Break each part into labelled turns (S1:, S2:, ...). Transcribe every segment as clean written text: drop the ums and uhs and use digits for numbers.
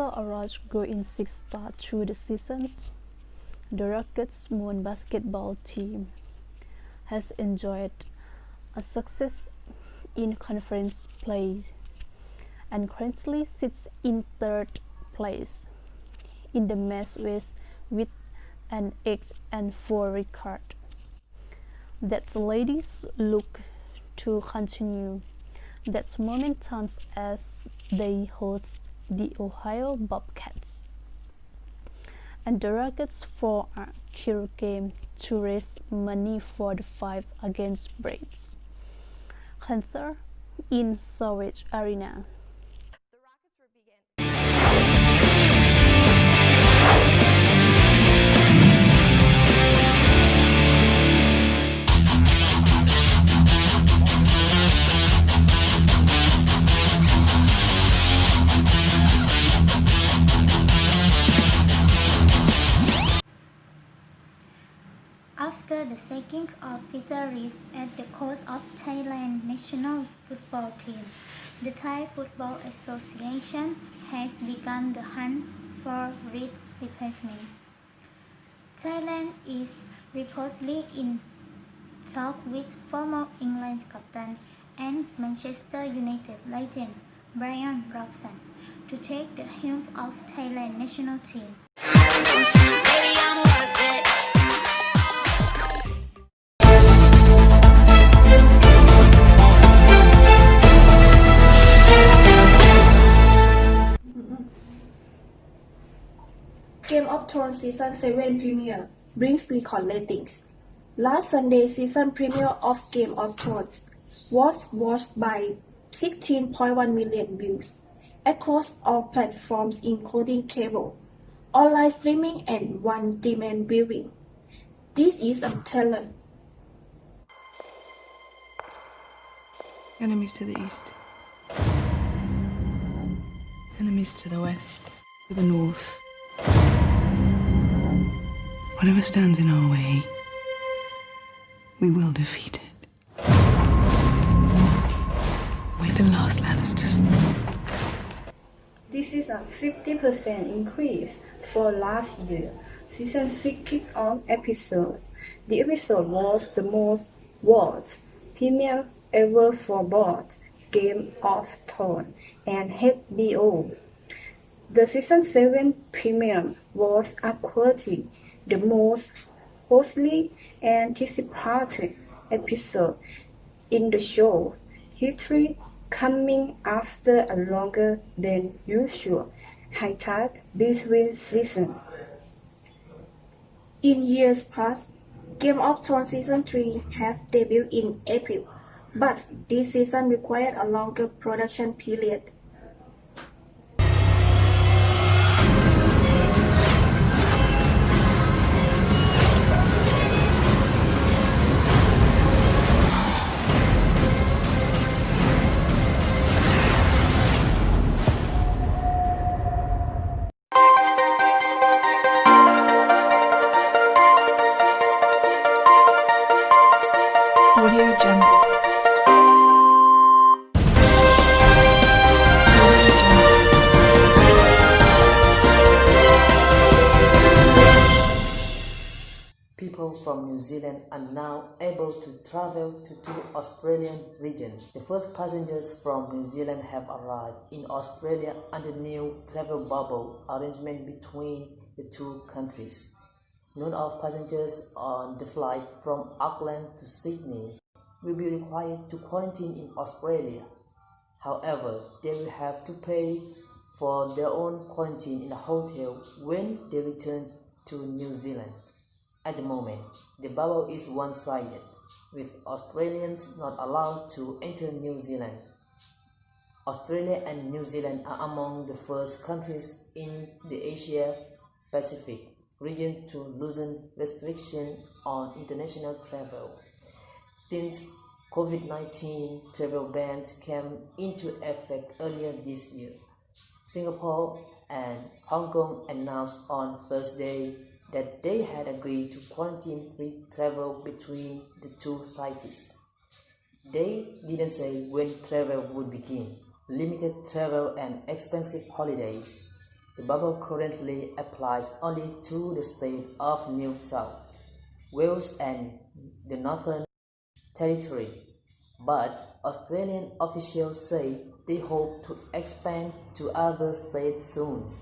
S1: After a rush going 6 stars through the seasons, the Rockets women's basketball team has enjoyed a success in conference play and currently sits in third place in the West with an 8-4 record. That ladies look to continue that momentum as they host the Ohio Bobcats and the Rockets for a key game to raise money for the fight against Braves cancer in Savage Arena.
S2: After the sacking of Peter Rees as the coach of Thailand national football team, the Thai Football Association has begun the hunt for Rees' replacement. Thailand is reportedly in talks with former England captain and Manchester United legend Brian Robson to take the helm of Thailand national team.
S3: Game of Thrones Season 7 premiere brings record ratings. Last Sunday season premiere of Game of Thrones was watched by 16.1 million views across all platforms including cable, online streaming and on-demand viewing. This is a trailer.
S4: Enemies to the east. Enemies to the west, to the north. Whatever stands in our way, we will defeat it. We're the last Lannisters.
S5: This is a 50% increase for last year. Season 6 kick-off episode. The episode was the most watched premiere ever for both Game of Thrones and HBO. The Season 7 premiere was according the most closely anticipated episode in the show's history, coming after a longer than usual hiatus between seasons.
S3: In years past, Game of Thrones Season 3 have debuted in April, but this season required a longer production period.
S4: Audio Jungle.
S6: People from New Zealand are now able to travel to two Australian regions. The first passengers from New Zealand have arrived in Australia under new travel bubble arrangement between the two countries. None of passengers on the flight from Auckland to Sydney will be required to quarantine in Australia. However, they will have to pay for their own quarantine in a hotel when they return to New Zealand. At the moment, the bubble is one-sided, with Australians not allowed to enter New Zealand. Australia and New Zealand are among the first countries in the Asia-Pacific region to loosen restrictions on international travel. Since COVID-19 travel bans came into effect earlier this year, Singapore and Hong Kong announced on Thursday that they had agreed to quarantine-free travel between the two cities. They didn't say when travel would begin. Limited travel and expensive holidays The bubble currently applies only to the state of New South Wales and the Northern Territory, but Australian officials say they hope to expand to other states soon.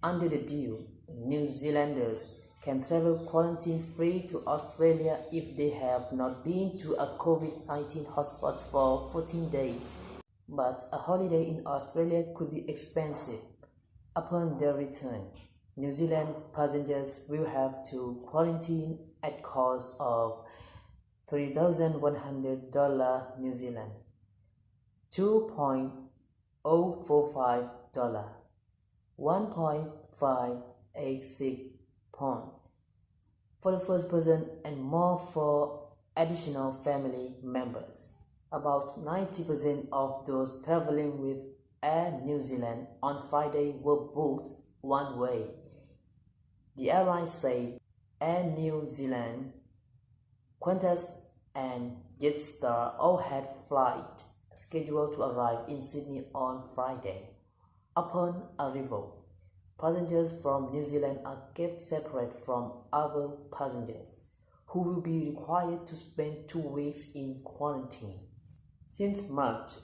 S6: Under the deal, New Zealanders can travel quarantine-free to Australia if they have not been to a COVID-19 hotspot for 14 days. But a holiday in Australia could be expensive. Upon their return, New Zealand passengers will have to quarantine at cost of $3,100 New Zealand, $2.045, 1.586 pound for the first person and more for additional family members. About 90% of those traveling with Air New Zealand on Friday were booked one way. The airline say Air New Zealand, Qantas and Jetstar all had flights scheduled to arrive in Sydney on Friday. Upon arrival, passengers from New Zealand are kept separate from other passengers, who will be required to spend 2 weeks in quarantine. Since March,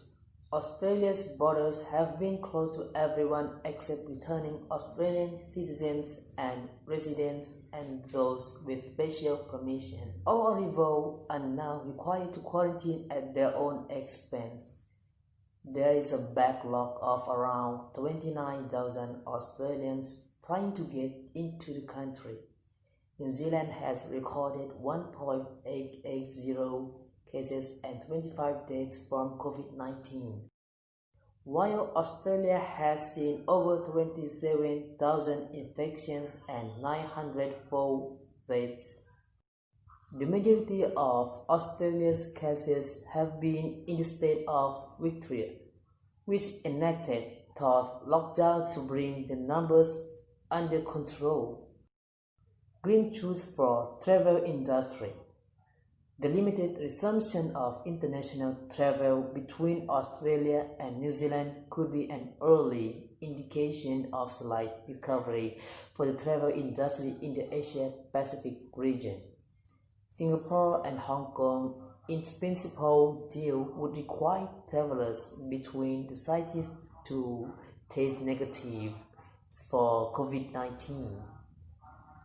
S6: Australia's borders have been closed to everyone except returning Australian citizens and residents and those with special permission. All arrivals are now required to quarantine at their own expense. There is a backlog of around 29,000 Australians trying to get into the country. New Zealand has recorded 1.880 cases and 25 deaths from COVID-19, while Australia has seen over 27,000 infections and 904 deaths. The majority of Australia's cases have been in the state of Victoria, which enacted tough lockdown to bring the numbers under control. Green shoots for travel industry. The limited resumption of international travel between Australia and New Zealand could be an early indication of slight recovery for the travel industry in the Asia-Pacific region. Singapore and Hong Kong, in principle, deal would require travelers between the cities to test negative for COVID-19,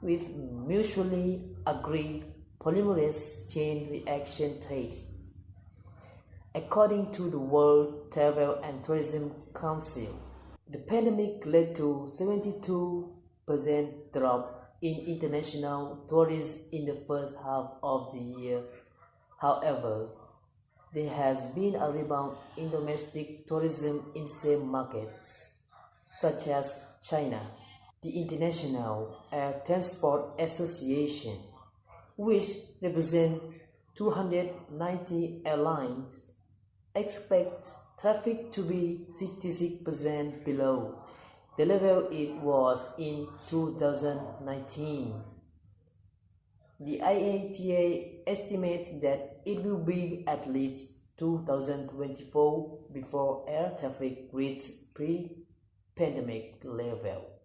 S6: with mutually agreed polymerase chain reaction tests. According to the World Travel and Tourism Council, the pandemic led to 72% drop in international tourists in the first half of the year. However, there has been a rebound in domestic tourism in same markets, such as China. The International Air Transport Association, which represents 290 airlines, expects traffic to be 66% below the level it was in 2019. The IATA estimates that it will be at least 2024 before air traffic reaches pre-pandemic level.